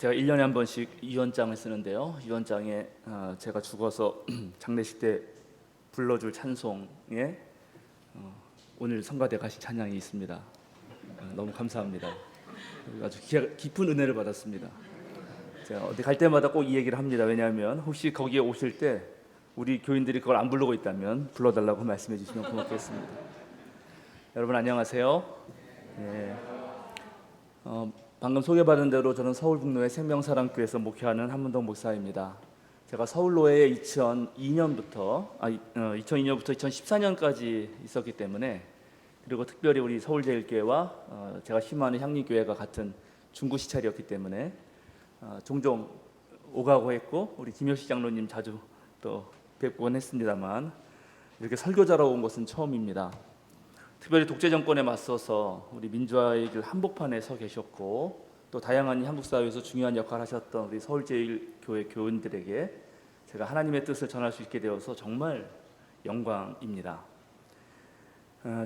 제가 1년에 한 번씩 유언장을 쓰는데요. 유언장에 제가 죽어서 장례식 때 불러줄 찬송에 오늘 성가대 가신 찬양이 있습니다. 너무 감사합니다. 아주 깊은 은혜를 받았습니다. 제가 어디 갈 때마다 꼭 이 얘기를 합니다. 왜냐하면 혹시 거기에 오실 때 우리 교인들이 그걸 안 부르고 있다면 불러달라고 말씀해 주시면 고맙겠습니다. 여러분 안녕하세요. 네. 방금 소개받은 대로 저는 서울북로의 생명사랑교회에서 목회하는 한문동 목사입니다. 제가 서울로에 2002년부터 2014년까지 있었기 때문에, 그리고 특별히 우리 서울제일교회와 제가 힘하는 향림교회가 같은 중구 시찰이었기 때문에 종종 오가고 했고, 우리 김효식 장로님 자주 또 뵙곤 했습니다만 이렇게 설교자로 온 것은 처음입니다. 특별히 독재 정권에 맞서서 우리 민주화의 길 한복판에 서 계셨고, 또 다양한 한국 사회에서 중요한 역할을 하셨던 우리 서울제일교회 교인들에게 제가 하나님의 뜻을 전할 수 있게 되어서 정말 영광입니다.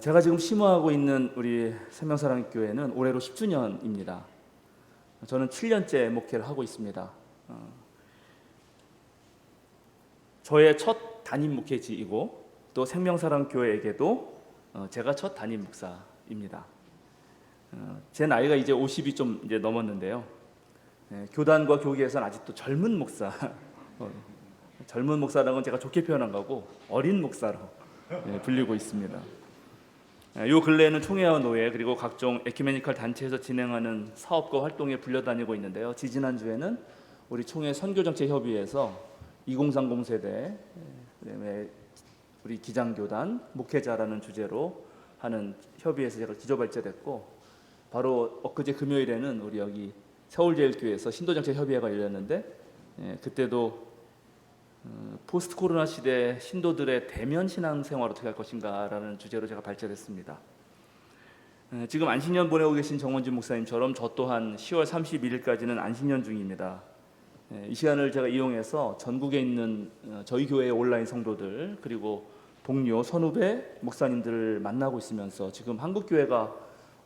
제가 지금 심호하고 있는 우리 생명사랑교회는 올해로 10주년입니다. 저는 7년째 목회를 하고 있습니다. 저의 첫 담임 목회지이고, 또 생명사랑교회에게도 제가 첫 담임 목사입니다. 제 나이가 이제 50이 좀 이제 넘었는데요. 교단과 교계에서는 아직도 젊은 목사, 젊은 목사라는 건 제가 좋게 표현한 거고 어린 목사로 불리고 있습니다. 요 근래에는 총회와 노회 그리고 각종 에큐메니컬 단체에서 진행하는 사업과 활동에 불려다니고 있는데요. 지지난주에는 우리 총회 선교정책협의회에서 2030 세대, 그다음에 우리 기장교단, 목회자라는 주제로 하는 협의회에서 제가 기조발제됐고, 바로 엊그제 금요일에는 우리 여기 서울제일교회에서 신도정책협의회가 열렸는데, 그때도 포스트 코로나 시대 신도들의 대면 신앙생활을 어떻게 할 것인가라는 주제로 제가 발제됐습니다. 지금 안식년 보내고 계신 정원진 목사님처럼 저 또한 10월 31일까지는 안식년 중입니다. 이 시간을 제가 이용해서 전국에 있는 저희 교회의 온라인 성도들, 그리고 동료, 선후배, 목사님들을 만나고 있으면서 지금 한국교회가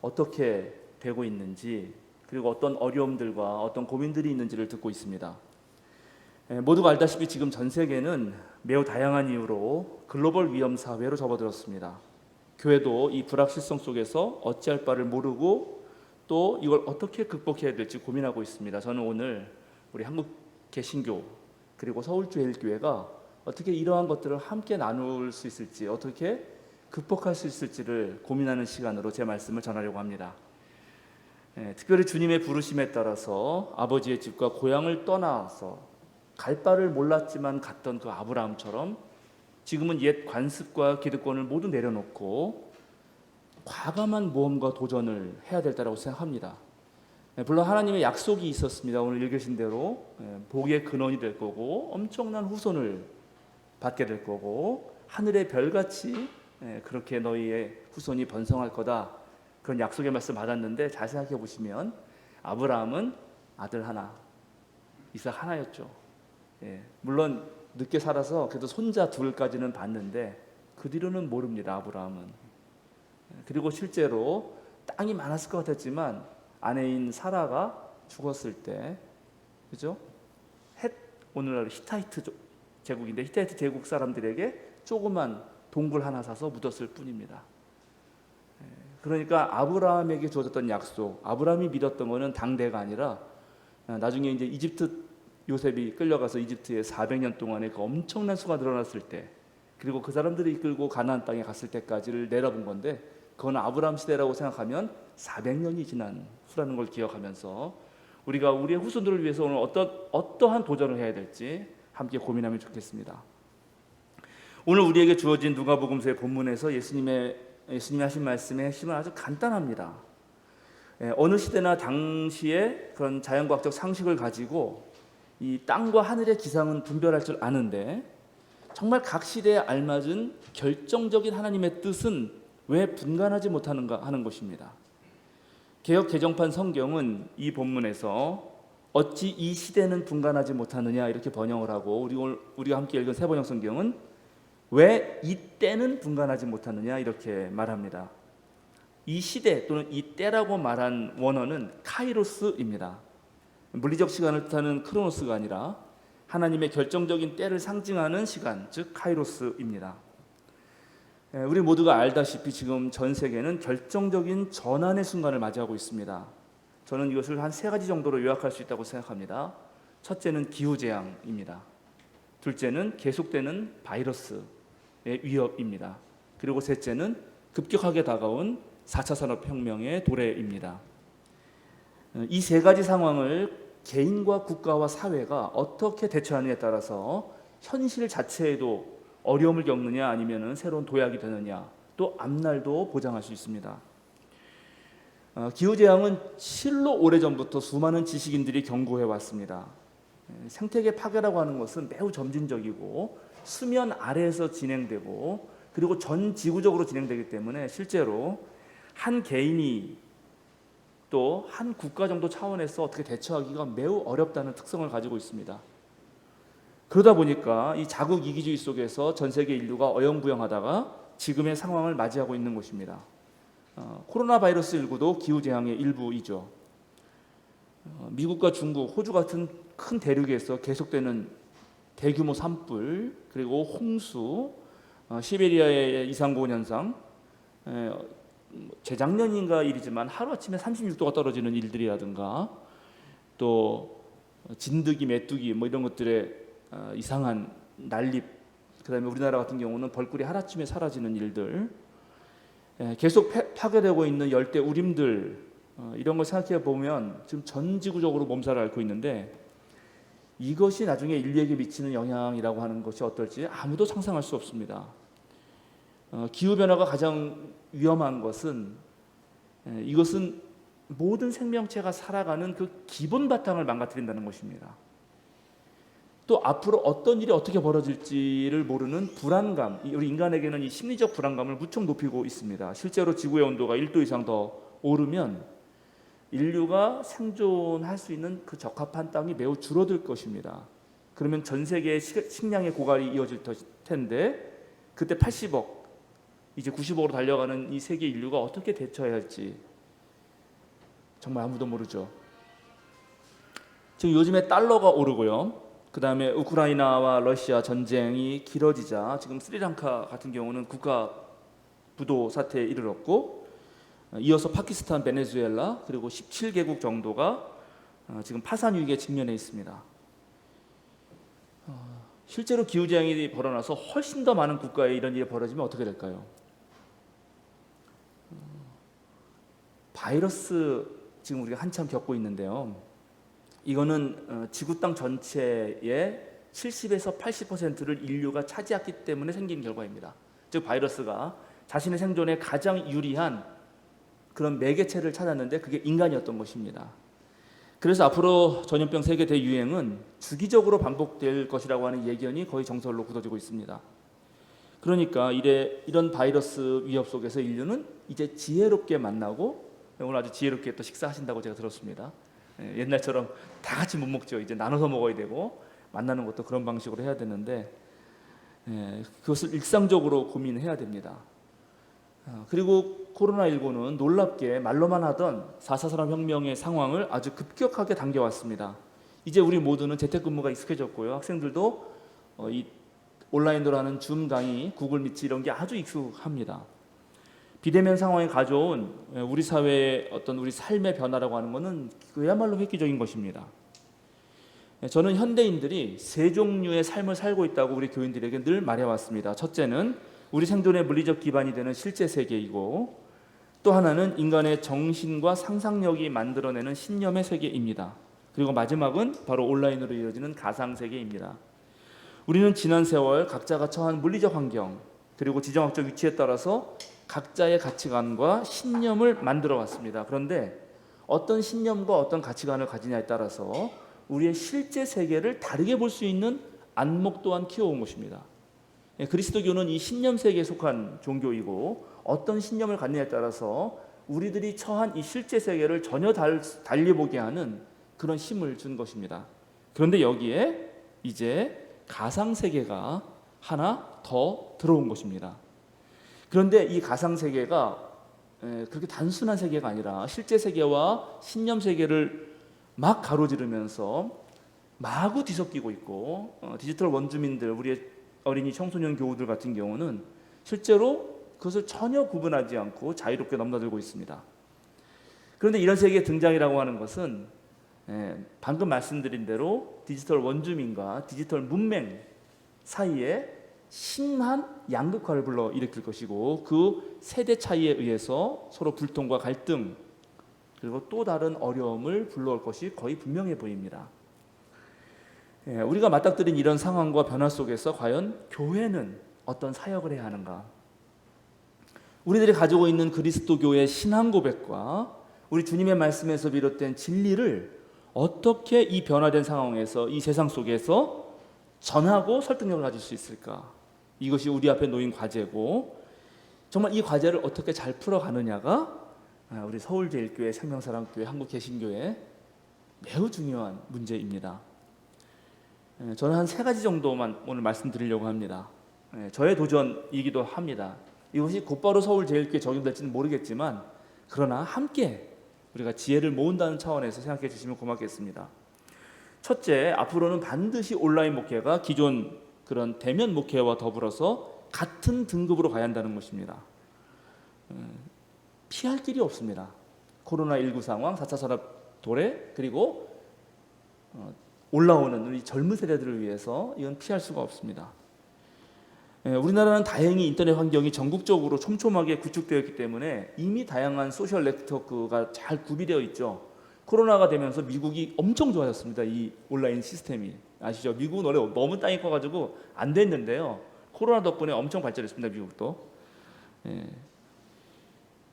어떻게 되고 있는지, 그리고 어떤 어려움들과 어떤 고민들이 있는지를 듣고 있습니다. 모두가 알다시피 지금 전 세계는 매우 다양한 이유로 글로벌 위험 사회로 접어들었습니다. 교회도 이 불확실성 속에서 어찌할 바를 모르고 또 이걸 어떻게 극복해야 될지 고민하고 있습니다. 저는 오늘 우리 한국개신교 그리고 서울제일교회가 어떻게 이러한 것들을 함께 나눌 수 있을지, 어떻게 극복할 수 있을지를 고민하는 시간으로 제 말씀을 전하려고 합니다. 특별히 주님의 부르심에 따라서 아버지의 집과 고향을 떠나서 갈 바를 몰랐지만 갔던 그 아브라함처럼 지금은 옛 관습과 기득권을 모두 내려놓고 과감한 모험과 도전을 해야 될 때라고 생각합니다. 물론 하나님의 약속이 있었습니다. 오늘 읽으신 대로 복의 근원이 될 거고 엄청난 후손을 받게 될 거고 하늘의 별같이 그렇게 너희의 후손이 번성할 거다, 그런 약속의 말씀 받았는데, 잘 생각해 보시면 아브라함은 아들 하나, 이삭 하나였죠. 물론 늦게 살아서 그래도 손자 둘까지는 봤는데 그 뒤로는 모릅니다, 아브라함은. 그리고 실제로 땅이 많았을 것 같았지만 아내인 사라가 죽었을 때, 그죠? 오늘날 히타이트 제국인데 히타이트 제국 사람들에게 조그만 동굴 하나 사서 묻었을 뿐입니다. 그러니까 아브라함에게 주어졌던 약속, 아브라함이 믿었던 것은 당대가 아니라 나중에 이제 이집트 요셉이 끌려가서 이집트에 400년 동안에 그 엄청난 수가 늘어났을 때, 그리고 그 사람들이 이끌고 가나안 땅에 갔을 때까지를 내다본 건데, 그건 아브라함 시대라고 생각하면 400년이 지난 후라는 걸 기억하면서 우리가 우리의 후손들을 위해서 오늘 어떠한 도전을 해야 될지 함께 고민하면 좋겠습니다. 오늘 우리에게 주어진 누가복음서의 본문에서 예수님이 하신 말씀의 핵심은 아주 간단합니다. 어느 시대나 당시에 그런 자연과학적 상식을 가지고 이 땅과 하늘의 기상은 분별할 줄 아는데, 정말 각 시대에 알맞은 결정적인 하나님의 뜻은 왜 분간하지 못하는가 하는 것입니다. 개역 개정판 성경은 이 본문에서 어찌 이 시대는 분간하지 못하느냐 이렇게 번역을 하고, 우리가 함께 읽은 새번역 성경은 왜 이때는 분간하지 못하느냐 이렇게 말합니다. 이 시대 또는 이 때라고 말한 원어는 카이로스입니다. 물리적 시간을 뜻하는 크로노스가 아니라 하나님의 결정적인 때를 상징하는 시간, 즉 카이로스입니다. 우리 모두가 알다시피 지금 전 세계는 결정적인 전환의 순간을 맞이하고 있습니다. 저는 이것을 한 3가지 정도로 요약할 수 있다고 생각합니다. 첫째는 기후재앙입니다. 둘째는 계속되는 바이러스의 위협입니다. 그리고 셋째는 급격하게 다가온 4차 산업혁명의 도래입니다. 이 3가지 상황을 개인과 국가와 사회가 어떻게 대처하느냐에 따라서 현실 자체에도 어려움을 겪느냐 아니면 새로운 도약이 되느냐, 또 앞날도 보장할 수 있습니다. 기후재앙은 실로 오래전부터 수많은 지식인들이 경고해 왔습니다. 생태계 파괴라고 하는 것은 매우 점진적이고 수면 아래에서 진행되고 그리고 전 지구적으로 진행되기 때문에 실제로 한 개인이 또 한 국가 정도 차원에서 어떻게 대처하기가 매우 어렵다는 특성을 가지고 있습니다. 그러다 보니까 이 자국 이기주의 속에서 전 세계 인류가 어영부영하다가 지금의 상황을 맞이하고 있는 것입니다. 코로나 바이러스 19도 기후재앙의 일부이죠. 미국과 중국, 호주 같은 큰 대륙에서 계속되는 대규모 산불, 그리고 홍수, 시베리아의 이상고온 현상, 재작년인가 일이지만 하루아침에 36도가 떨어지는 일들이라든가 또 진드기, 메뚜기 이런 것들의 이상한 난립, 그다음에 우리나라 같은 경우는 벌꿀이 하루아침에 사라지는 일들, 계속 파괴되고 있는 열대 우림들, 이런 걸 생각해 보면 지금 전 지구적으로 몸살을 앓고 있는데 이것이 나중에 인류에게 미치는 영향이라고 하는 것이 어떨지 아무도 상상할 수 없습니다. 기후변화가 가장 위험한 것은 이것은 모든 생명체가 살아가는 그 기본 바탕을 망가뜨린다는 것입니다. 또 앞으로 어떤 일이 어떻게 벌어질지를 모르는 불안감, 우리 인간에게는 이 심리적 불안감을 무척 높이고 있습니다. 실제로 지구의 온도가 1도 이상 더 오르면 인류가 생존할 수 있는 그 적합한 땅이 매우 줄어들 것입니다. 그러면 전 세계의 식량의 고갈이 이어질 텐데 그때 80억, 이제 90억으로 달려가는 이 세계 인류가 어떻게 대처해야 할지 정말 아무도 모르죠. 지금 요즘에 달러가 오르고요. 그 다음에 우크라이나와 러시아 전쟁이 길어지자 지금 스리랑카 같은 경우는 국가 부도 사태에 이르렀고, 이어서 파키스탄, 베네수엘라 그리고 17개국 정도가 지금 파산 위기에 직면해 있습니다. 실제로 기후재앙이 벌어나서 훨씬 더 많은 국가에 이런 일이 벌어지면 어떻게 될까요? 바이러스 지금 우리가 한참 겪고 있는데요. 이거는 지구 땅 전체의 70에서 80%를 인류가 차지했기 때문에 생긴 결과입니다. 즉 바이러스가 자신의 생존에 가장 유리한 그런 매개체를 찾았는데 그게 인간이었던 것입니다. 그래서 앞으로 전염병 세계 대유행은 주기적으로 반복될 것이라고 하는 예견이 거의 정설로 굳어지고 있습니다. 그러니까 이런 바이러스 위협 속에서 인류는 이제 지혜롭게 만나고, 오늘 아주 지혜롭게 또 식사하신다고 제가 들었습니다. 옛날처럼 다 같이 못 먹죠. 이제 나눠서 먹어야 되고 만나는 것도 그런 방식으로 해야 되는데 그것을 일상적으로 고민해야 됩니다. 그리고 코로나19는 놀랍게 말로만 하던 4차 산업혁명의 상황을 아주 급격하게 당겨왔습니다. 이제 우리 모두는 재택근무가 익숙해졌고요. 학생들도 이 온라인으로 하는 줌 강의, 구글 미트 이런 게 아주 익숙합니다. 비대면 상황이 가져온 우리 사회의 어떤 우리 삶의 변화라고 하는 것은 그야말로 획기적인 것입니다. 저는 현대인들이 3종류의 삶을 살고 있다고 우리 교인들에게 늘 말해왔습니다. 첫째는 우리 생존의 물리적 기반이 되는 실제 세계이고, 또 하나는 인간의 정신과 상상력이 만들어내는 신념의 세계입니다. 그리고 마지막은 바로 온라인으로 이루어지는 가상 세계입니다. 우리는 지난 세월 각자가 처한 물리적 환경 그리고 지정학적 위치에 따라서 각자의 가치관과 신념을 만들어 왔습니다. 그런데 어떤 신념과 어떤 가치관을 가지냐에 따라서 우리의 실제 세계를 다르게 볼 수 있는 안목 또한 키워온 것입니다. 그리스도교는 이 신념 세계에 속한 종교이고, 어떤 신념을 갖느냐에 따라서 우리들이 처한 이 실제 세계를 전혀 달리 보게 하는 그런 힘을 준 것입니다. 그런데 여기에 이제 가상 세계가 하나 더 들어온 것입니다. 그런데 이 가상 세계가 그렇게 단순한 세계가 아니라 실제 세계와 신념 세계를 막 가로지르면서 마구 뒤섞이고 있고, 디지털 원주민들, 우리의 어린이 청소년 교우들 같은 경우는 실제로 그것을 전혀 구분하지 않고 자유롭게 넘나들고 있습니다. 그런데 이런 세계의 등장이라고 하는 것은 방금 말씀드린 대로 디지털 원주민과 디지털 문맹 사이에 심한 양극화를 불러일으킬 것이고, 그 세대 차이에 의해서 서로 불통과 갈등, 그리고 또 다른 어려움을 불러올 것이 거의 분명해 보입니다. 우리가 맞닥뜨린 이런 상황과 변화 속에서 과연 교회는 어떤 사역을 해야 하는가? 우리들이 가지고 있는 그리스도교의 신앙 고백과 우리 주님의 말씀에서 비롯된 진리를 어떻게 이 변화된 상황에서, 이 세상 속에서 전하고 설득력을 가질 수 있을까? 이것이 우리 앞에 놓인 과제고, 정말 이 과제를 어떻게 잘 풀어가느냐가 우리 서울제일교회, 생명사랑교회, 한국개신교회 매우 중요한 문제입니다. 저는 한 3가지 정도만 오늘 말씀드리려고 합니다. 저의 도전이기도 합니다. 이것이 곧바로 서울제일교회에 적용될지는 모르겠지만, 그러나 함께 우리가 지혜를 모은다는 차원에서 생각해 주시면 고맙겠습니다. 첫째, 앞으로는 반드시 온라인 목회가 기존 그런 대면 목회와 더불어서 같은 등급으로 가야 한다는 것입니다. 피할 길이 없습니다. 코로나19 상황, 4차 산업 도래, 그리고 올라오는 우리 젊은 세대들을 위해서 이건 피할 수가 없습니다. 우리나라는 다행히 인터넷 환경이 전국적으로 촘촘하게 구축되어 있기 때문에 이미 다양한 소셜 네트워크가 잘 구비되어 있죠. 코로나가 되면서 미국이 엄청 좋아졌습니다. 이 온라인 시스템이. 아시죠? 미국은 원래 너무 땅이 커가지고 안 됐는데요, 코로나 덕분에 엄청 발전했습니다. 미국도.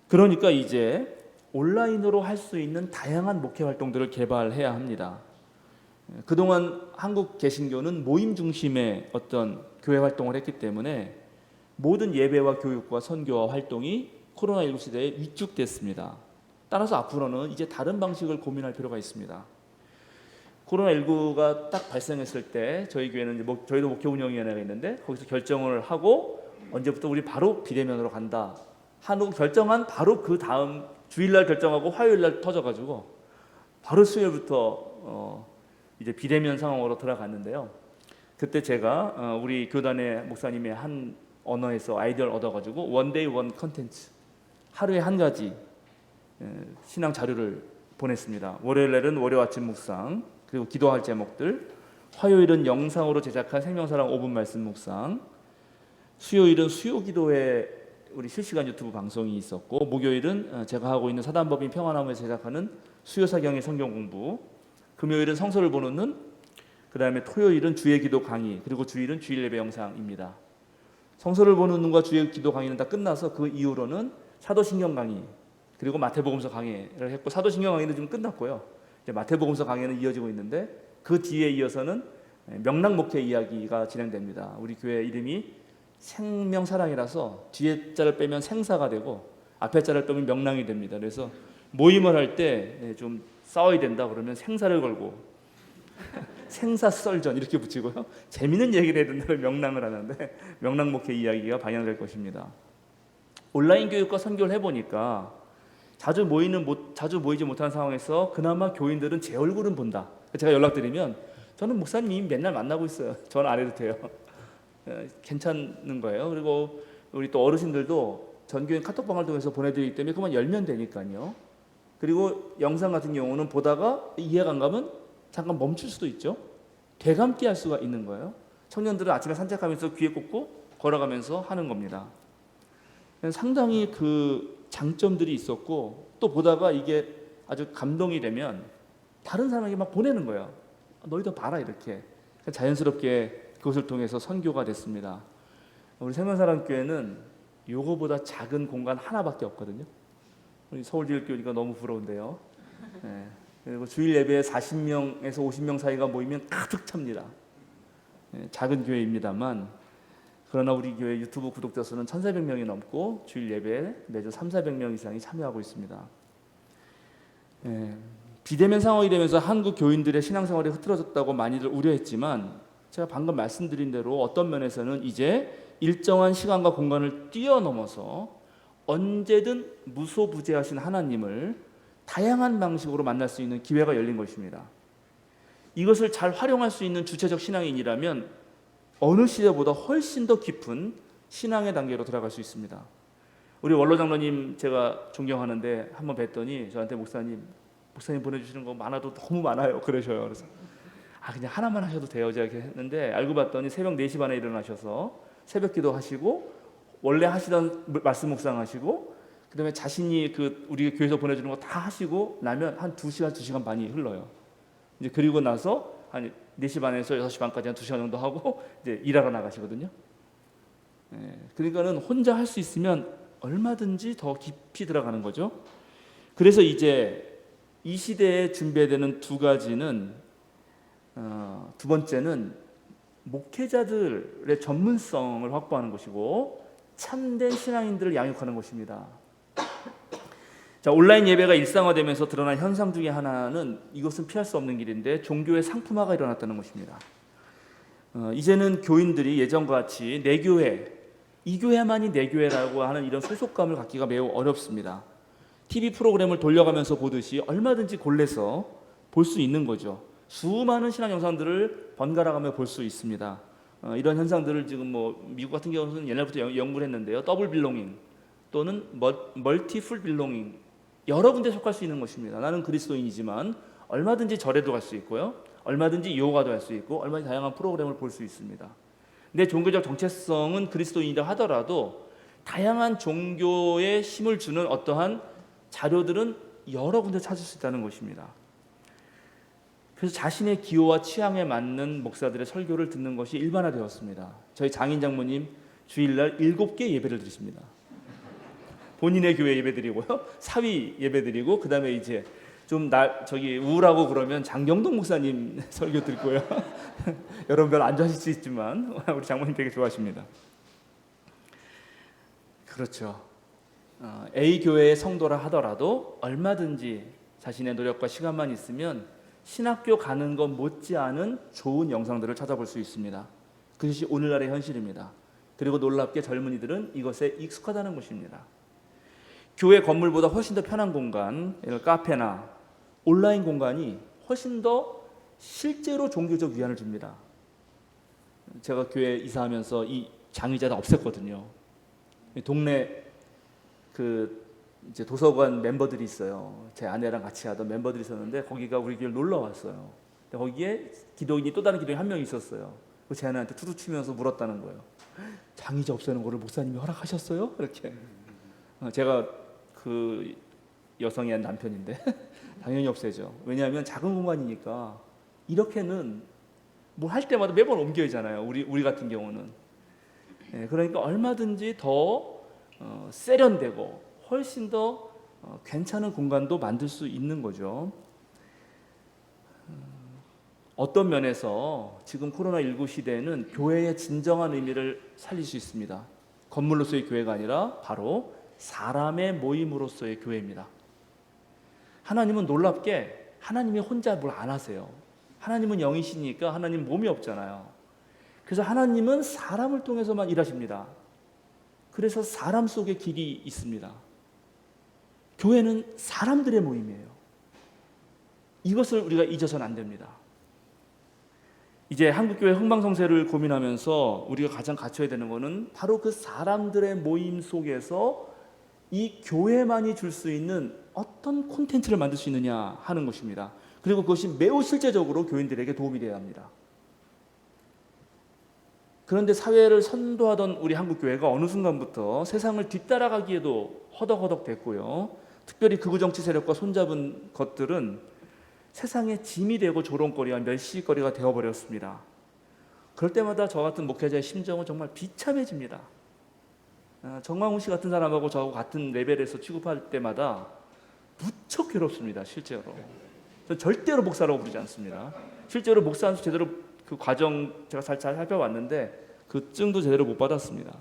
그러니까 이제 온라인으로 할 수 있는 다양한 목회 활동들을 개발해야 합니다. 그동안 한국 개신교는 모임 중심의 어떤 교회 활동을 했기 때문에 모든 예배와 교육과 선교와 활동이 코로나19 시대에 위축됐습니다. 따라서 앞으로는 이제 다른 방식을 고민할 필요가 있습니다. 코로나19가 딱 발생했을 때 저희 교회는 저희도 목회 운영위원회가 있는데, 거기서 결정을 하고 언제부터 우리 바로 비대면으로 간다 하고 결정한 바로 그 다음 주일날 결정하고 화요일날 터져가지고 바로 수요일부터 이제 비대면 상황으로 들어갔는데요. 그때 제가 우리 교단의 목사님의 한 언어에서 아이디어를 얻어가지고 원데이 원 컨텐츠, 하루에 한 가지 신앙 자료를 보냈습니다. 월요일날은 월요 아침 묵상, 그리고 기도할 제목들, 화요일은 영상으로 제작한 생명사랑 5분 말씀 묵상, 수요일은 수요 기도회 우리 실시간 유튜브 방송이 있었고, 목요일은 제가 하고 있는 사단법인 평화나무에서 제작하는 수요사경의 성경 공부, 금요일은 성서를 보는 눈, 그 다음에 토요일은 주의 기도 강의, 그리고 주일은 주일 예배 영상입니다. 성서를 보는 눈과 주의 기도 강의는 다 끝나서 그 이후로는 사도신경 강의, 그리고 마태복음서 강의를 했고, 사도신경 강의는 좀 끝났고요. 이제 마태복음서 강의는 이어지고 있는데, 그 뒤에 이어서는 명랑목회 이야기가 진행됩니다. 우리 교회 이름이 생명사랑이라서 뒤에 자를 빼면 생사가 되고 앞에 자를 빼면 명랑이 됩니다. 그래서 모임을 할 때 좀 싸워야 된다 그러면 생사를 걸고 생사썰전 이렇게 붙이고요, 재미있는 얘기를 해야 된다면 명랑을 하는데 명랑목회 이야기가 방향될 것입니다. 온라인 교육과 선교를 해보니까 자주 모이지 못하는 상황에서 그나마 교인들은 제 얼굴은 본다. 제가 연락드리면 저는 목사님 맨날 만나고 있어요. 저는 안 해도 돼요. 괜찮은 거예요. 그리고 우리 또 어르신들도 전교인 카톡방을 통해서 보내드리기 때문에 그만 열면 되니까요. 그리고 영상 같은 경우는 보다가 이해가 안 가면 잠깐 멈출 수도 있죠. 되감기 할 수가 있는 거예요. 청년들은 아침에 산책하면서 귀에 꽂고 걸어가면서 하는 겁니다. 상당히 그 장점들이 있었고, 또 보다가 이게 아주 감동이 되면 다른 사람에게 막 보내는 거예요. 너희도 봐라 이렇게. 자연스럽게 그것을 통해서 선교가 됐습니다. 우리 생명사랑교회는 요거보다 작은 공간 하나밖에 없거든요. 우리 서울제일교회가 너무 부러운데요. 그리고 주일 예배에 40명에서 50명 사이가 모이면 가득 찹니다. 작은 교회입니다만, 그러나 우리 교회 유튜브 구독자 수는 1,400명이 넘고 주일 예배에 매주 300~400명 이상이 참여하고 있습니다. 비대면 상황이 되면서 한국 교인들의 신앙생활이 흐트러졌다고 많이들 우려했지만, 제가 방금 말씀드린 대로 어떤 면에서는 이제 일정한 시간과 공간을 뛰어넘어서 언제든 무소부재하신 하나님을 다양한 방식으로 만날 수 있는 기회가 열린 것입니다. 이것을 잘 활용할 수 있는 주체적 신앙인이라면 어느 시대보다 훨씬 더 깊은 신앙의 단계로 들어갈 수 있습니다. 우리 원로 장로님 제가 존경하는데 한번 뵀더니 저한테 목사님 보내주시는 거 많아도 너무 많아요 그러셔요. 그래서 그냥 하나만 하셔도 돼요 제가 이렇게 했는데, 알고 봤더니 새벽 4시 반에 일어나셔서 새벽 기도 하시고 원래 하시던 말씀 묵상하시고 그다음에 자신이 우리 교회에서 보내주는 거 다 하시고 나면 한 2시간 반이 흘러요. 이제 그리고 나서 한 4시 반에서 6시 반까지 한 2시간 정도 하고 이제 일하러 나가시거든요. 그러니까는 혼자 할 수 있으면 얼마든지 더 깊이 들어가는 거죠. 그래서 이제 이 시대에 준비해야 되는 두 가지는, 두 번째는 목회자들의 전문성을 확보하는 것이고 참된 신앙인들을 양육하는 것입니다. 자, 온라인 예배가 일상화되면서 드러난 현상 중에 하나는, 이것은 피할 수 없는 길인데, 종교의 상품화가 일어났다는 것입니다. 이제는 교인들이 예전과 같이 내 교회, 이 교회만이 내 교회라고 하는 이런 소속감을 갖기가 매우 어렵습니다. TV 프로그램을 돌려가면서 보듯이 얼마든지 골라서 볼 수 있는 거죠. 수많은 신앙 영상들을 번갈아가며 볼 수 있습니다. 이런 현상들을 지금 미국 같은 경우는 옛날부터 연구를 했는데요. 더블 빌롱잉 또는 멀티플 빌롱잉, 여러 군데 속할 수 있는 것입니다. 나는 그리스도인이지만 얼마든지 절에도 갈 수 있고요, 얼마든지 요가도 할 수 있고, 얼마든지 다양한 프로그램을 볼 수 있습니다. 내 종교적 정체성은 그리스도인이라 하더라도 다양한 종교에 힘을 주는 어떠한 자료들은 여러 군데 찾을 수 있다는 것입니다. 그래서 자신의 기호와 취향에 맞는 목사들의 설교를 듣는 것이 일반화되었습니다. 저희 장인 장모님 주일날 7개 예배를 드리십니다. 본인의 교회 예배드리고요, 사위 예배드리고, 그 다음에 이제 좀 우울하고 그러면 장경동 목사님 설교 듣고요. 여러분 별로 안 좋아하실 수 있지만 우리 장모님 되게 좋아하십니다. 그렇죠. A 교회의 성도라 하더라도 얼마든지 자신의 노력과 시간만 있으면 신학교 가는 것 못지않은 좋은 영상들을 찾아볼 수 있습니다. 그것이 오늘날의 현실입니다. 그리고 놀랍게 젊은이들은 이것에 익숙하다는 것입니다. 교회 건물보다 훨씬 더 편한 공간, 카페나 온라인 공간이 훨씬 더 실제로 종교적 위안을 줍니다. 제가 교회 이사하면서 이 장의자 다 없앴거든요. 동네 이제 도서관 멤버들이 있어요. 제 아내랑 같이 하던 멤버들이 있었는데 거기가 우리 교회를 놀러 왔어요. 거기에 기도인이, 또 다른 기도인 한 명이 있었어요. 제 아내한테 투두 치면서 물었다는 거예요. 장의자 없애는 거를 목사님이 허락하셨어요? 이렇게. 제가 그 여성의 남편인데 당연히 없애죠. 왜냐하면 작은 공간이니까 이렇게는 뭘 할 때마다 매번 옮겨야잖아요. 우리 같은 경우는. 그러니까 얼마든지 더 세련되고 훨씬 더 괜찮은 공간도 만들 수 있는 거죠. 어떤 면에서 지금 코로나19 시대에는 교회의 진정한 의미를 살릴 수 있습니다. 건물로서의 교회가 아니라 바로 사람의 모임으로서의 교회입니다. 하나님은 놀랍게 하나님이 혼자 뭘 안 하세요. 하나님은 영이시니까 하나님 몸이 없잖아요. 그래서 하나님은 사람을 통해서만 일하십니다. 그래서 사람 속에 길이 있습니다. 교회는 사람들의 모임이에요. 이것을 우리가 잊어서는 안 됩니다. 이제 한국교회 흥망성쇠를 고민하면서 우리가 가장 갖춰야 되는 것은 바로 그 사람들의 모임 속에서 이 교회만이 줄 수 있는 어떤 콘텐츠를 만들 수 있느냐 하는 것입니다. 그리고 그것이 매우 실제적으로 교인들에게 도움이 되어야 합니다. 그런데 사회를 선도하던 우리 한국교회가 어느 순간부터 세상을 뒤따라가기에도 허덕허덕 됐고요. 특별히 극우 정치 세력과 손잡은 것들은 세상의 짐이 되고 조롱거리와 멸시거리가 되어버렸습니다. 그럴 때마다 저 같은 목회자의 심정은 정말 비참해집니다. 정광훈 씨 같은 사람하고 저하고 같은 레벨에서 취급할 때마다 무척 괴롭습니다. 실제로. 저는 절대로 목사라고 부르지 않습니다. 실제로 목사 한수 제대로 그 과정 제가 잘 살펴봤는데 그 증도 제대로 못 받았습니다.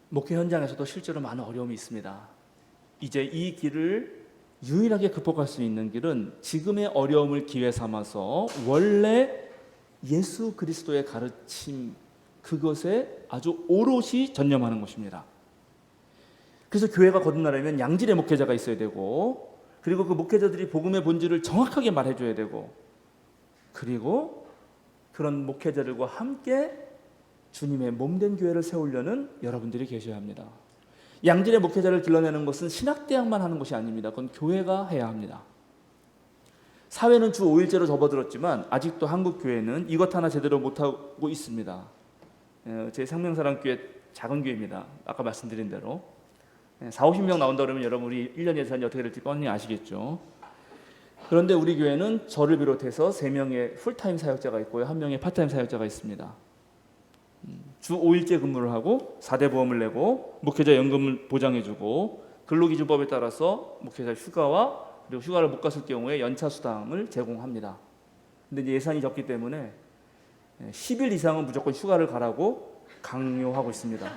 목회 현장에서도 실제로 많은 어려움이 있습니다. 이제 이 길을 유일하게 극복할 수 있는 길은 지금의 어려움을 기회 삼아서 원래 예수 그리스도의 가르침, 그것에 아주 오롯이 전념하는 것입니다. 그래서 교회가 거듭나려면 양질의 목회자가 있어야 되고, 그리고 그 목회자들이 복음의 본질을 정확하게 말해줘야 되고, 그리고 그런 목회자들과 함께 주님의 몸된 교회를 세우려는 여러분들이 계셔야 합니다. 양질의 목회자를 길러내는 것은 신학대학만 하는 것이 아닙니다. 그건 교회가 해야 합니다. 사회는 주 5일제로 접어들었지만 아직도 한국 교회는 이것 하나 제대로 못하고 있습니다. 제 생명사랑교회 작은 교회입니다. 아까 말씀드린 대로 40-50명 나온다 그러면 여러분이 1년 예산이 어떻게 될지 뻔히 아시겠죠. 그런데 우리 교회는 저를 비롯해서 3명의 풀타임 사역자가 있고요, 1명의 파타임 사역자가 있습니다. 주 5일제 근무를 하고 4대 보험을 내고 목회자 연금을 보장해주고 근로기준법에 따라서 목회자 휴가와 그리고 휴가를 못 갔을 경우에 연차 수당을 제공합니다. 근데 이제 예산이 적기 때문에 10일 이상은 무조건 휴가를 가라고 강요하고 있습니다.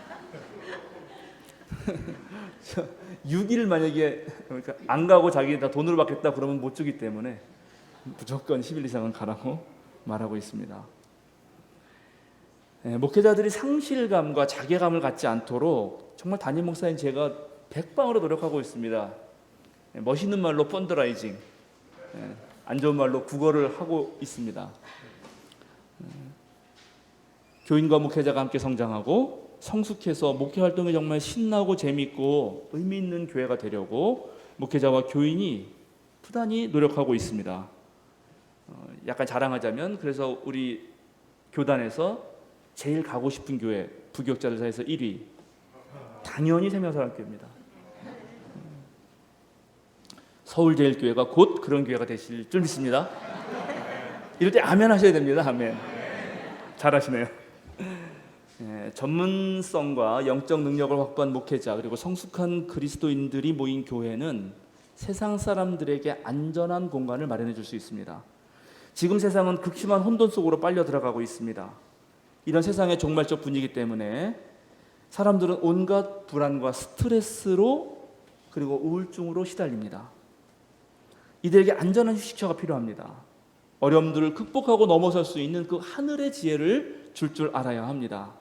6일 만약에 그러니까 안 가고 자기 다 돈으로 받겠다 그러면 못 주기 때문에 무조건 10일 이상은 가라고 말하고 있습니다. 목회자들이 상실감과 자괴감을 갖지 않도록 정말 담임 목사인 제가 백방으로 노력하고 있습니다. 멋있는 말로 펀드라이징, 안 좋은 말로 국어를 하고 있습니다. 교인과 목회자가 함께 성장하고 성숙해서 목회 활동이 정말 신나고 재미있고 의미 있는 교회가 되려고 목회자와 교인이 부단히 노력하고 있습니다. 약간 자랑하자면 그래서 우리 교단에서 제일 가고 싶은 교회, 부교육자들 사이에서 1위 당연히 생명사랑교회입니다. 서울제일교회가 곧 그런 교회가 되실 줄 믿습니다. 이럴 때 아멘 하셔야 됩니다. 아멘. 잘하시네요. 전문성과 영적 능력을 확보한 목회자 그리고 성숙한 그리스도인들이 모인 교회는 세상 사람들에게 안전한 공간을 마련해 줄 수 있습니다. 지금 세상은 극심한 혼돈 속으로 빨려 들어가고 있습니다. 이런 세상의 종말적 분위기 때문에 사람들은 온갖 불안과 스트레스로 그리고 우울증으로 시달립니다. 이들에게 안전한 휴식처가 필요합니다. 어려움들을 극복하고 넘어설 수 있는 그 하늘의 지혜를 줄 알아야 합니다.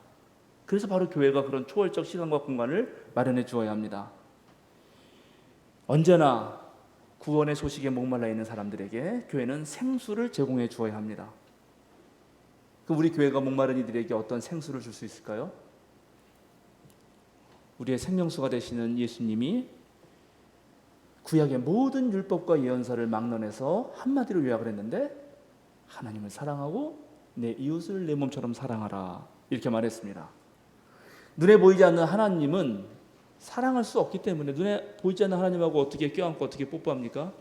그래서 바로 교회가 그런 초월적 시간과 공간을 마련해 주어야 합니다. 언제나 구원의 소식에 목말라 있는 사람들에게 교회는 생수를 제공해 주어야 합니다. 그럼 우리 교회가 목마른 이들에게 어떤 생수를 줄 수 있을까요? 우리의 생명수가 되시는 예수님이 구약의 모든 율법과 예언서를 막론해서 한마디로 요약을 했는데 하나님을 사랑하고 내 이웃을 내 몸처럼 사랑하라 이렇게 말했습니다. 눈에 보이지 않는 하나님은 사랑할 수 없기 때문에 눈에 보이지 않는 하나님하고 어떻게 껴안고 어떻게 뽀뽀합니까?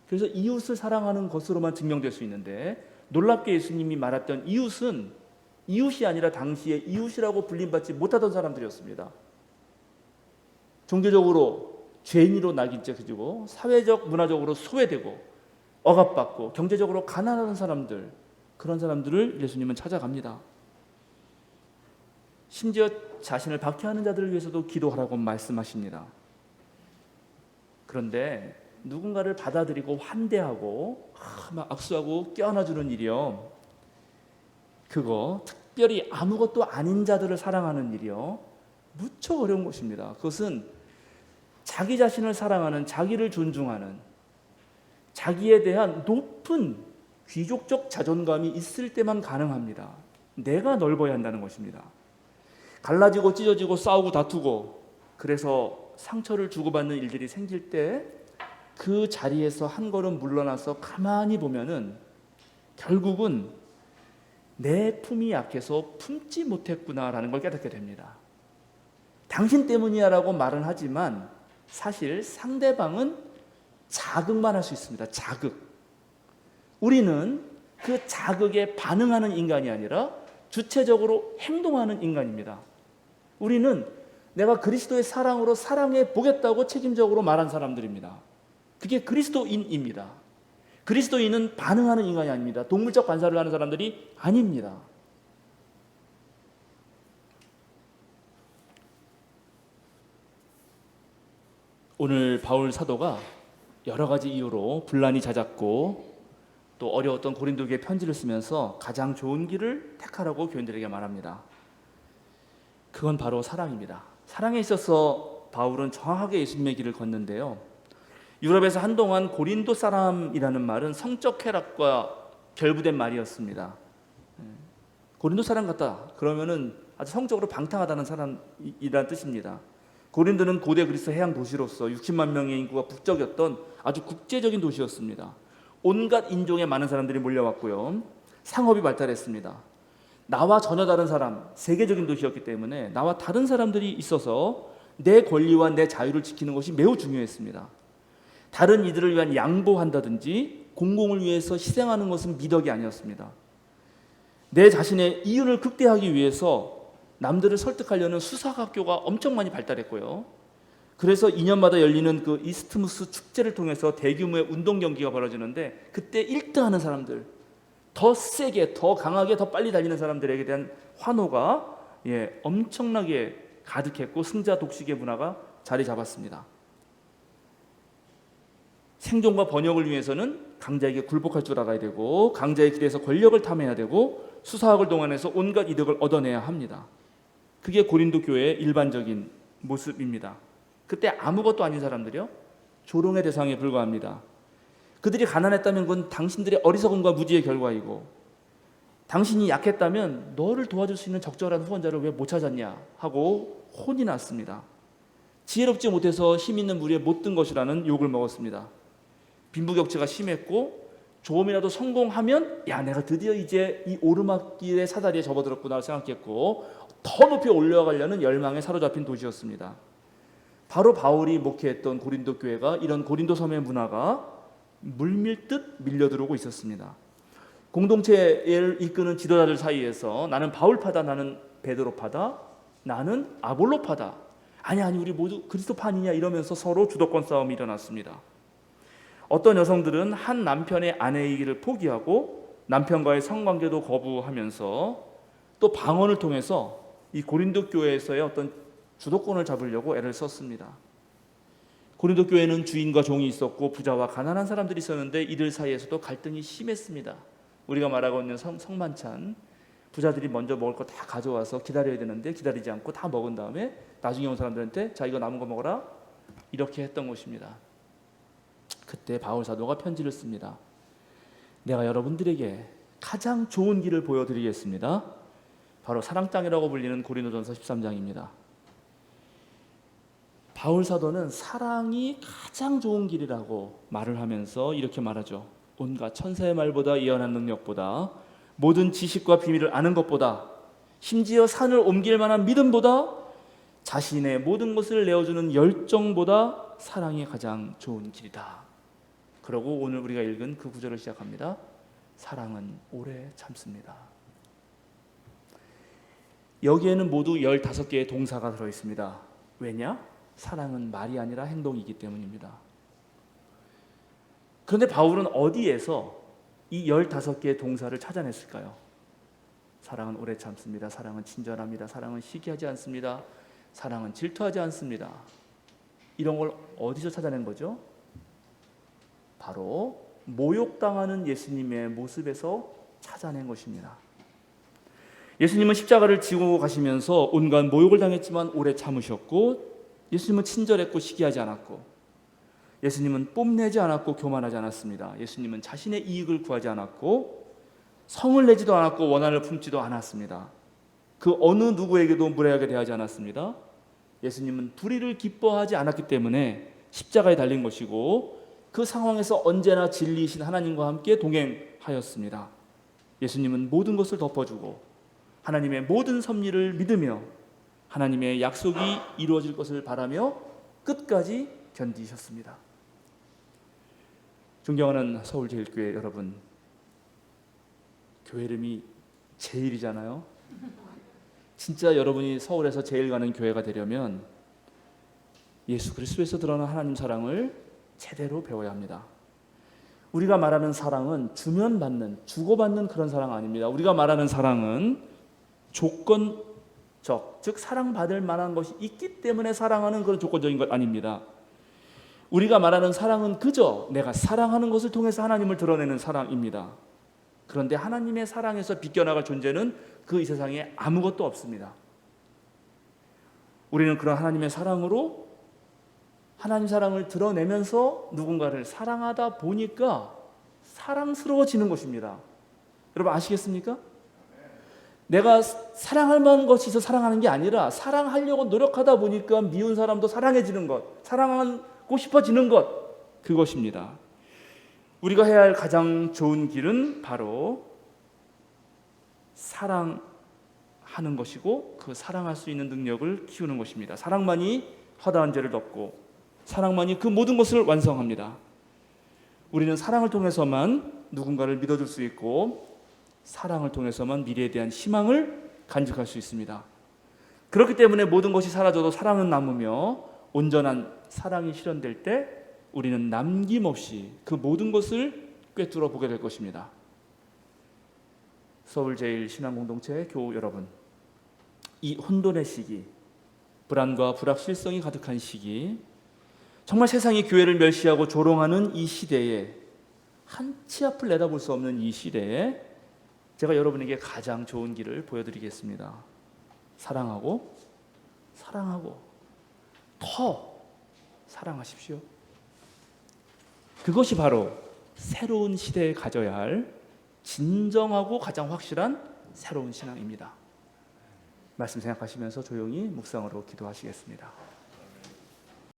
그래서 이웃을 사랑하는 것으로만 증명될 수 있는데 놀랍게 예수님이 말했던 이웃은 이웃이 아니라 당시에 이웃이라고 불림받지 못하던 사람들이었습니다. 종교적으로 죄인으로 낙인찍혀지고 사회적 문화적으로 소외되고 억압받고 경제적으로 가난한 사람들, 그런 사람들을 예수님은 찾아갑니다. 심지어 자신을 박해하는 자들을 위해서도 기도하라고 말씀하십니다. 그런데 누군가를 받아들이고 환대하고 막 악수하고 껴안아주는 일이요, 그거 특별히 아무것도 아닌 자들을 사랑하는 일이요 무척 어려운 것입니다. 그것은 자기 자신을 사랑하는, 자기를 존중하는, 자기에 대한 높은 귀족적 자존감이 있을 때만 가능합니다. 내가 넓어야 한다는 것입니다. 갈라지고 찢어지고 싸우고 다투고 그래서 상처를 주고받는 일들이 생길 때 그 자리에서 한 걸음 물러나서 가만히 보면은 결국은 내 품이 약해서 품지 못했구나라는 걸 깨닫게 됩니다. 당신 때문이야 라고 말은 하지만 사실 상대방은 자극만 할 수 있습니다. 자극. 우리는 그 자극에 반응하는 인간이 아니라 주체적으로 행동하는 인간입니다. 우리는 내가 그리스도의 사랑으로 사랑해 보겠다고 책임적으로 말한 사람들입니다. 그게 그리스도인입니다. 그리스도인은 반응하는 인간이 아닙니다. 동물적 반사를 하는 사람들이 아닙니다. 오늘 바울 사도가 여러 가지 이유로 분란이 잦았고 또 어려웠던 고린도 교회에 편지를 쓰면서 가장 좋은 길을 택하라고 교인들에게 말합니다. 그건 바로 사랑입니다. 사랑에 있어서 바울은 정확하게 예수님의 길을 걷는데요. 유럽에서 한동안 고린도 사람이라는 말은 성적 쾌락과 결부된 말이었습니다. 고린도 사람 같다 그러면은 아주 성적으로 방탕하다는 사람이라는 뜻입니다. 고린도는 고대 그리스 해양 도시로서 60만 명의 인구가 북적였던 아주 국제적인 도시였습니다. 온갖 인종의 많은 사람들이 몰려왔고요. 상업이 발달했습니다. 나와 전혀 다른 사람, 세계적인 도시였기 때문에 나와 다른 사람들이 있어서 내 권리와 내 자유를 지키는 것이 매우 중요했습니다. 다른 이들을 위한 양보한다든지 공공을 위해서 희생하는 것은 미덕이 아니었습니다. 내 자신의 이윤을 극대화하기 위해서 남들을 설득하려는 수사학교가 엄청 많이 발달했고요. 그래서 2년마다 열리는 그 이스트무스 축제를 통해서 대규모의 운동 경기가 벌어지는데 그때 1등하는 사람들, 더 세게, 더 강하게, 더 빨리 달리는 사람들에게 대한 환호가 엄청나게 가득했고 승자 독식의 문화가 자리 잡았습니다. 생존과 번영을 위해서는 강자에게 굴복할 줄 알아야 되고 강자의 길에서 권력을 탐해야 되고 수사학을 동원해서 온갖 이득을 얻어내야 합니다. 그게 고린도 교회의 일반적인 모습입니다. 그때 아무것도 아닌 사람들이요, 조롱의 대상에 불과합니다. 그들이 가난했다면 그건 당신들의 어리석음과 무지의 결과이고 당신이 약했다면 너를 도와줄 수 있는 적절한 후원자를 왜 못 찾았냐 하고 혼이 났습니다. 지혜롭지 못해서 힘 있는 무리에 못 든 것이라는 욕을 먹었습니다. 빈부격차가 심했고 조금이라도 성공하면 야 내가 드디어 이제 이 오르막길의 사다리에 접어들었구나 생각했고 더 높이 올라가려는 열망에 사로잡힌 도시였습니다. 바로 바울이 목회했던 고린도 교회가 이런 고린도 섬의 문화가 물밀듯 밀려들어오고 있었습니다. 공동체를 이끄는 지도자들 사이에서 나는 바울파다, 나는 베드로파다, 나는 아볼로파다, 아니 우리 모두 그리스도파니냐 이러면서 서로 주도권 싸움이 일어났습니다. 어떤 여성들은 한 남편의 아내이기를 포기하고 남편과의 성관계도 거부하면서 또 방언을 통해서 이 고린도 교회에서의 어떤 주도권을 잡으려고 애를 썼습니다. 고린도 교회는 주인과 종이 있었고 부자와 가난한 사람들이 있었는데 이들 사이에서도 갈등이 심했습니다. 우리가 말하고 있는 성만찬, 부자들이 먼저 먹을 거 다 가져와서 기다려야 되는데 기다리지 않고 다 먹은 다음에 나중에 온 사람들한테 자 이거 남은 거 먹어라 이렇게 했던 것입니다. 그때 바울 사도가 편지를 씁니다. 내가 여러분들에게 가장 좋은 길을 보여드리겠습니다. 바로 사랑장이라고 불리는 고린도전서 13장입니다. 바울 사도는 사랑이 가장 좋은 길이라고 말을 하면서 이렇게 말하죠. 온갖 천사의 말보다 예언한 능력보다 모든 지식과 비밀을 아는 것보다 심지어 산을 옮길 만한 믿음보다 자신의 모든 것을 내어주는 열정보다 사랑이 가장 좋은 길이다. 그러고 오늘 우리가 읽은 그 구절을 시작합니다. 사랑은 오래 참습니다. 여기에는 모두 15개의 동사가 들어있습니다. 왜냐? 사랑은 말이 아니라 행동이기 때문입니다. 그런데 바울은 어디에서 이 15개의 동사를 찾아냈을까요? 사랑은 오래 참습니다. 사랑은 친절합니다. 사랑은 시기하지 않습니다. 사랑은 질투하지 않습니다. 이런 걸 어디서 찾아낸 거죠? 바로 모욕당하는 예수님의 모습에서 찾아낸 것입니다. 예수님은 십자가를 지고 가시면서 온갖 모욕을 당했지만 오래 참으셨고 예수님은 친절했고 시기하지 않았고 예수님은 뽐내지 않았고 교만하지 않았습니다. 예수님은 자신의 이익을 구하지 않았고 성을 내지도 않았고 원한을 품지도 않았습니다. 그 어느 누구에게도 무례하게 대하지 않았습니다. 예수님은 불의를 기뻐하지 않았기 때문에 십자가에 달린 것이고 그 상황에서 언제나 진리이신 하나님과 함께 동행하였습니다. 예수님은 모든 것을 덮어주고 하나님의 모든 섭리를 믿으며 하나님의 약속이 이루어질 것을 바라며 끝까지 견디셨습니다. 존경하는 서울제일교회 여러분, 교회 이름이 제일이잖아요. 진짜 여러분이 서울에서 제일 가는 교회가 되려면 예수 그리스도에서 드러난 하나님 사랑을 제대로 배워야 합니다. 우리가 말하는 사랑은 주면 받는, 주고받는 그런 사랑 아닙니다. 우리가 말하는 사랑은 조건적, 즉 사랑받을 만한 것이 있기 때문에 사랑하는 그런 조건적인 것 아닙니다. 우리가 말하는 사랑은 그저 내가 사랑하는 것을 통해서 하나님을 드러내는 사랑입니다. 그런데 하나님의 사랑에서 비껴나갈 존재는 그 이 세상에 아무것도 없습니다. 우리는 그런 하나님의 사랑으로 하나님 사랑을 드러내면서 누군가를 사랑하다 보니까 사랑스러워지는 것입니다. 여러분 아시겠습니까? 내가 사랑할 만한 것이 있어 사랑하는 게 아니라 사랑하려고 노력하다 보니까 미운 사람도 사랑해지는 것, 사랑하고 싶어지는 것, 그것입니다. 우리가 해야 할 가장 좋은 길은 바로 사랑하는 것이고 그 사랑할 수 있는 능력을 키우는 것입니다. 사랑만이 허다한 죄를 덮고 사랑만이 그 모든 것을 완성합니다. 우리는 사랑을 통해서만 누군가를 믿어줄 수 있고 사랑을 통해서만 미래에 대한 희망을 간직할 수 있습니다. 그렇기 때문에 모든 것이 사라져도 사랑은 남으며 온전한 사랑이 실현될 때 우리는 남김없이 그 모든 것을 꿰뚫어 보게 될 것입니다. 서울 제1신앙공동체 교우 여러분, 이 혼돈의 시기, 불안과 불확실성이 가득한 시기, 정말 세상이 교회를 멸시하고 조롱하는 이 시대에, 한치 앞을 내다볼 수 없는 이 시대에 제가 여러분에게 가장 좋은 길을 보여드리겠습니다. 사랑하고 더 사랑하십시오. 그것이 바로 새로운 시대에 가져야 할 진정하고 가장 확실한 새로운 신앙입니다. 말씀 생각하시면서 조용히 묵상으로 기도하시겠습니다.